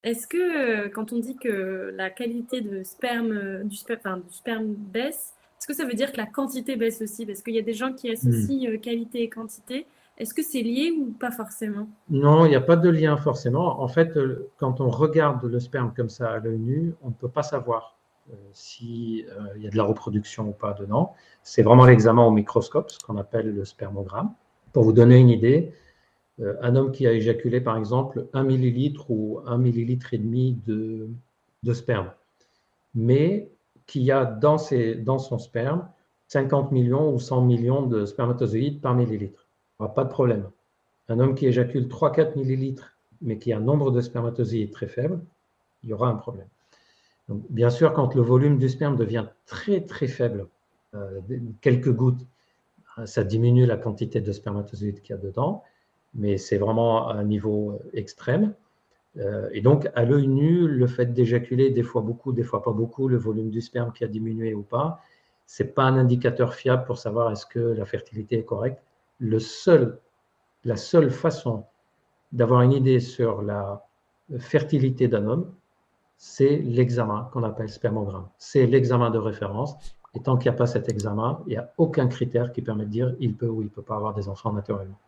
Est-ce que quand on dit que la qualité de sperme, du sperme baisse, est-ce que ça veut dire que la quantité baisse aussi? Parce qu'il y a des gens qui Hmm. associent qualité et quantité. Est-ce que c'est lié ou pas forcément? Non, il n'y a pas de lien forcément. En fait, quand on regarde le sperme comme ça à l'œil nu, on ne peut pas savoir s'il y a de la reproduction ou pas dedans. C'est vraiment l'examen au microscope, ce qu'on appelle le spermogramme. Pour vous donner une idée, un homme qui a éjaculé, par exemple, 1 millilitre ou 1,5 millilitre de sperme, mais qui a dans son sperme 50 millions ou 100 millions de spermatozoïdes par millilitre. Il n'y aura pas de problème. Un homme qui éjacule 3-4 millilitres, mais qui a un nombre de spermatozoïdes très faible, il y aura un problème. Donc, bien sûr, quand le volume du sperme devient très très faible, quelques gouttes, ça diminue la quantité de spermatozoïdes qu'il y a dedans, mais c'est vraiment à un niveau extrême. Et donc, à l'œil nu, le fait d'éjaculer des fois beaucoup, des fois pas beaucoup, le volume du sperme qui a diminué ou pas, ce n'est pas un indicateur fiable pour savoir est-ce que la fertilité est correcte. La seule façon d'avoir une idée sur la fertilité d'un homme, c'est l'examen qu'on appelle spermogramme. C'est l'examen de référence. Et tant qu'il n'y a pas cet examen, il n'y a aucun critère qui permet de dire il peut ou il ne peut pas avoir des enfants naturellement.